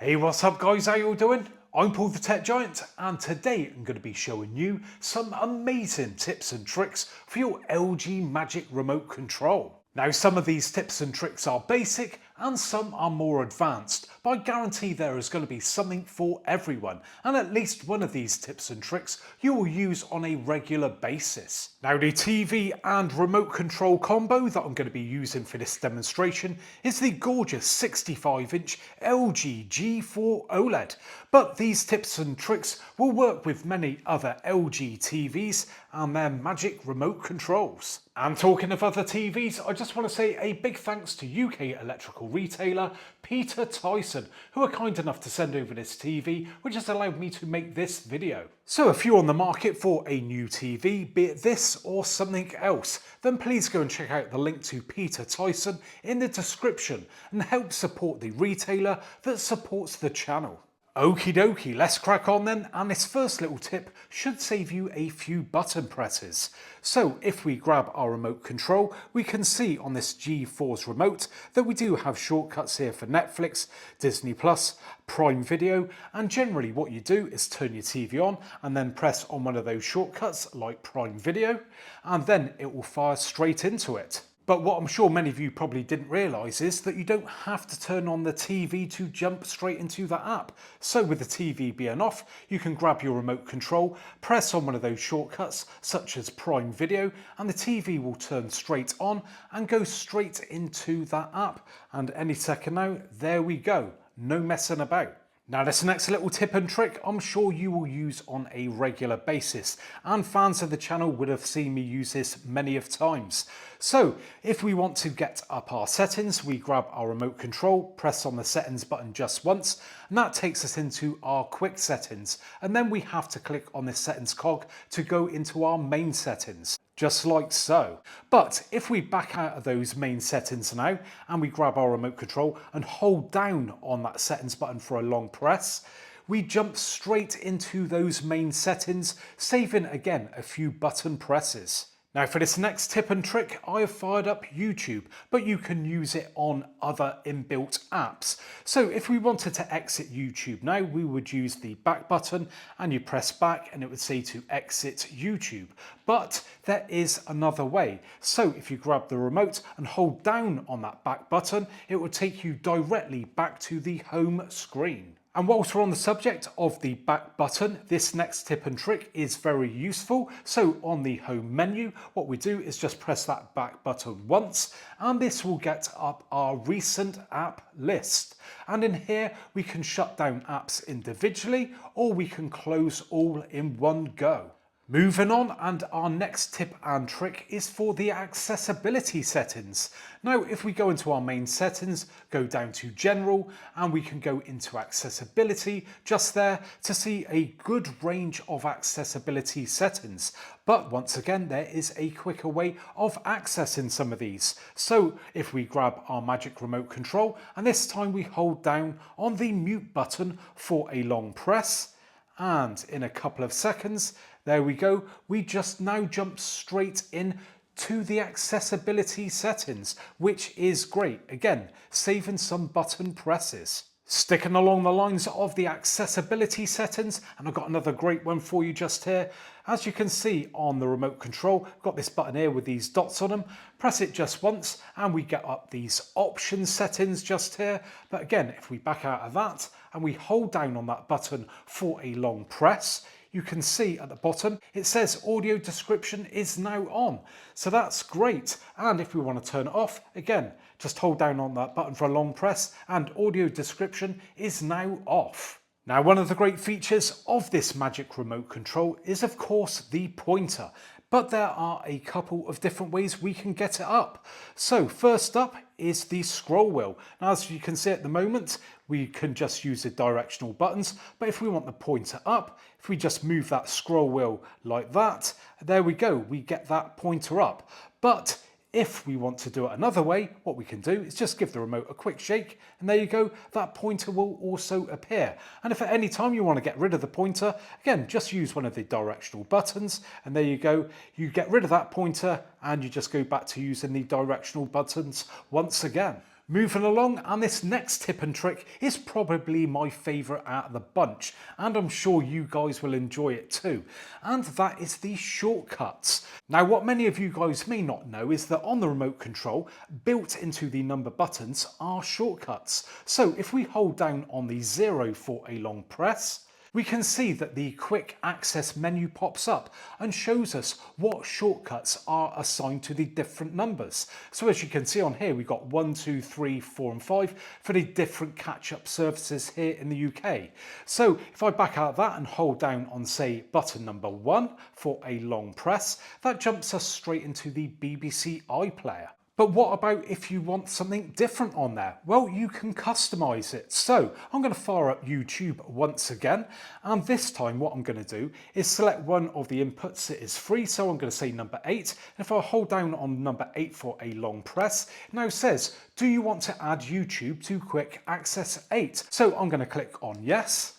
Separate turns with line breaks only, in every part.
Hey, what's up guys, how you all doing? I'm Paul the Tech Giant, and today I'm going to be showing you some amazing tips and tricks for your LG Magic Remote Control. Now some of these tips and tricks are basic and some are more advanced, but I guarantee there is going to be something for everyone, and at least one of these tips and tricks you will use on a regular basis. Now the TV and remote control combo that I'm going to be using for this demonstration is the gorgeous 65-inch LG G4 OLED, but these tips and tricks will work with many other LG TVs and their Magic Remote Controls. And talking of other TVs, I just want to say a big thanks to UK electrical retailer Peter Tyson, who are kind enough to send over this TV, which has allowed me to make this video. So if you're on the market for a new TV, be it this or something else, then please go and check out the link to Peter Tyson in the description and help support the retailer that supports the channel. Okie dokie, let's crack on then, and this first little tip should save you a few button presses. So if we grab our remote control, we can see on this G4's remote that we do have shortcuts here for Netflix, Disney+, Prime Video, and generally what you do is turn your TV on and then press on one of those shortcuts like Prime Video, and then it will fire straight into it. But what I'm sure many of you probably didn't realise is that you don't have to turn on the TV to jump straight into that app. So with the TV being off, you can grab your remote control, press on one of those shortcuts such as Prime Video, and the TV will turn straight on and go straight into that app. And any second now, there we go. No messing about. Now this next little tip and trick I'm sure you will use on a regular basis, and fans of the channel would have seen me use this many of times. So if we want to get up our settings, we grab our remote control, press on the settings button just once, and that takes us into our quick settings, and then we have to click on this settings cog to go into our main settings. Just like so. But if we back out of those main settings now and we grab our remote control and hold down on that settings button for a long press, we jump straight into those main settings, saving again a few button presses. Now for this next tip and trick, I have fired up YouTube, but you can use it on other inbuilt apps. So if we wanted to exit YouTube now, we would use the back button and you press back and it would say to exit YouTube. But there is another way. So if you grab the remote and hold down on that back button, it will take you directly back to the home screen. And whilst we're on the subject of the back button, this next tip and trick is very useful. So on the home menu, what we do is just press that back button once, and this will get up our recent app list. And in here, we can shut down apps individually, or we can close all in one go. Moving on, and our next tip and trick is for the accessibility settings. Now if we go into our main settings, go down to general, and we can go into accessibility just there to see a good range of accessibility settings. But once again, there is a quicker way of accessing some of these. So if we grab our Magic Remote Control, and this time we hold down on the mute button for a long press, and in a couple of seconds, there we go, we just now jump straight in to the accessibility settings, which is great. Again, saving some button presses. Sticking along the lines of the accessibility settings, and I've got another great one for you just here. As you can see on the remote control, I've got this button here with these dots on them. Press it just once and we get up these option settings just here. But again, if we back out of that and we hold down on that button for a long press, you can see at the bottom it says audio description is now on. So that's great. And if we want to turn it off, again, just hold down on that button for a long press and audio description is now off. Now one of the great features of this Magic Remote Control is of course the pointer, but there are a couple of different ways we can get it up. So first up is the scroll wheel. Now as you can see at the moment, we can just use the directional buttons, but if we want the pointer up, if we just move that scroll wheel like that, there we go, we get that pointer up. But if we want to do it another way, what we can do is just give the remote a quick shake, and there you go, that pointer will also appear. And if at any time you want to get rid of the pointer, again, just use one of the directional buttons, and there you go, you get rid of that pointer, and you just go back to using the directional buttons once again. Moving along, and this next tip and trick is probably my favourite out of the bunch, and I'm sure you guys will enjoy it too, and that is the shortcuts. Now what many of you guys may not know is that on the remote control, built into the number buttons are shortcuts. So if we hold down on the 0 for a long press, we can see that the quick access menu pops up and shows us what shortcuts are assigned to the different numbers. So as you can see on here, we've got 1, 2, 3, 4 and 5 for the different catch-up services here in the UK. So if I back out of that and hold down on, say, button number 1 for a long press, that jumps us straight into the BBC iPlayer. But what about if you want something different on there? Well, you can customize it. So I'm going to fire up YouTube once again. And this time what I'm going to do is select one of the inputs that is free. So I'm going to say number 8. And if I hold down on number 8 for a long press, it now says, do you want to add YouTube to quick access 8? So I'm going to click on yes.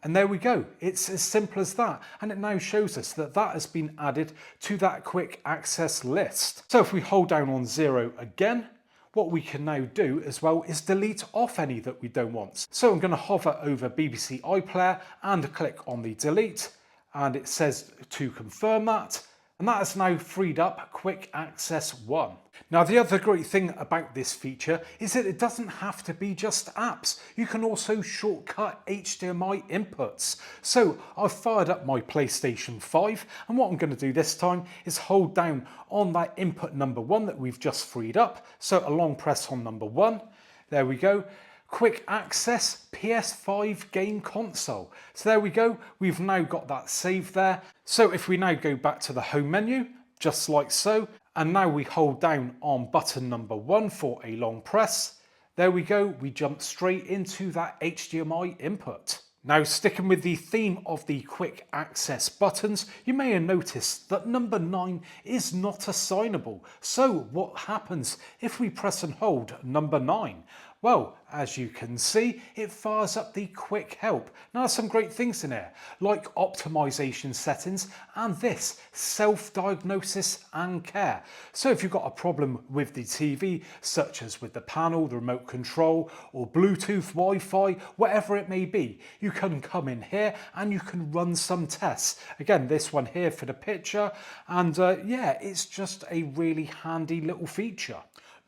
And there we go, it's as simple as that. And it now shows us that that has been added to that quick access list. So if we hold down on 0 again, what we can now do as well is delete off any that we don't want. So I'm going to hover over BBC iPlayer and click on the delete. And it says to confirm that. And that has now freed up quick access 1. Now the other great thing about this feature is that it doesn't have to be just apps. You can also shortcut HDMI inputs. So I've fired up my PlayStation 5 and what I'm going to do this time is hold down on that input number 1 that we've just freed up. So a long press on number 1. There we go. Quick access PS5 game console. So there we go, we've now got that saved there. So if we now go back to the home menu, just like so, and now we hold down on button number 1 for a long press, there we go, we jump straight into that HDMI input. Now sticking with the theme of the quick access buttons, you may have noticed that number 9 is not assignable. So what happens if we press and hold number 9? Well, as you can see, it fires up the quick help. Now there's some great things in here, like optimization settings and this self-diagnosis and care. So if you've got a problem with the TV, such as with the panel, the remote control, or Bluetooth, Wi-Fi, whatever it may be, you can come in here and you can run some tests. Again, this one here for the picture, and yeah, it's just a really handy little feature.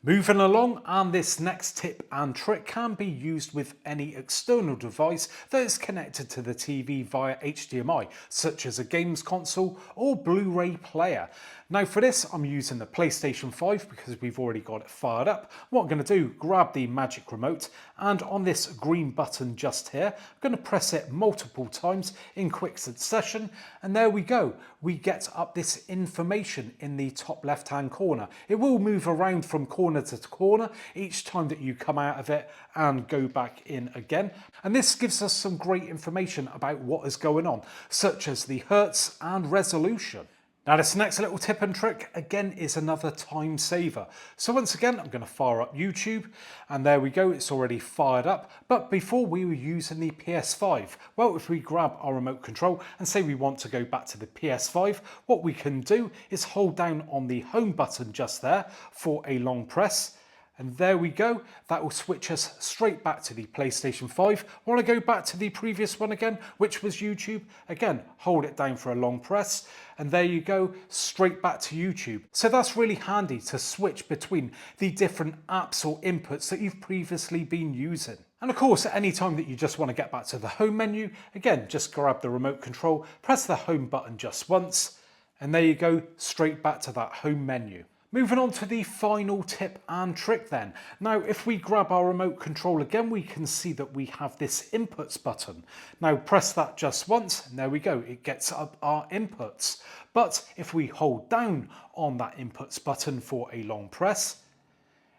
Moving along, and this next tip and trick can be used with any external device that is connected to the TV via HDMI, such as a games console or Blu-ray player. Now for this, I'm using the PlayStation 5 because we've already got it fired up. What I'm going to do, grab the magic remote, and on this green button just here, I'm going to press it multiple times in quick succession, and there we go. We get up this information in the top left-hand corner. It will move around from corner to corner each time that you come out of it and go back in again. And this gives us some great information about what is going on, such as the hertz and resolution. Now this next little tip and trick again is another time saver. So once again, I'm going to fire up YouTube, and there we go, it's already fired up. But before we were using the PS5, well, if we grab our remote control and say we want to go back to the PS5, what we can do is hold down on the home button just there for a long press. And there we go, that will switch us straight back to the PlayStation 5. I want to go back to the previous one again, which was YouTube. Again, hold it down for a long press, and there you go, straight back to YouTube. So that's really handy to switch between the different apps or inputs that you've previously been using. And of course, at any time that you just want to get back to the home menu, again, just grab the remote control, press the home button just once, and there you go, straight back to that home menu. Moving on to the final tip and trick then. Now, if we grab our remote control again, we can see that we have this inputs button. Now press that just once, and there we go, it gets up our inputs. But if we hold down on that inputs button for a long press,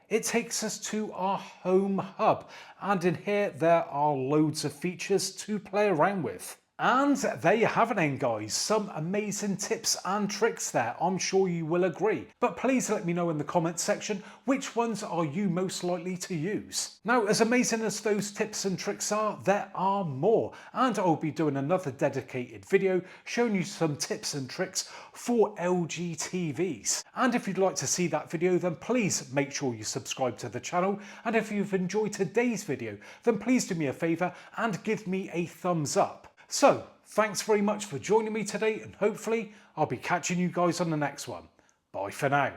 it takes us to our home hub. And in here, there are loads of features to play around with. And there you have it then guys, some amazing tips and tricks there, I'm sure you will agree. But please let me know in the comments section which ones are you most likely to use. Now as amazing as those tips and tricks are, there are more, and I'll be doing another dedicated video showing you some tips and tricks for LG TVs. And if you'd like to see that video then please make sure you subscribe to the channel, and if you've enjoyed today's video then please do me a favour and give me a thumbs up. So, thanks very much for joining me today, and hopefully I'll be catching you guys on the next one. Bye for now.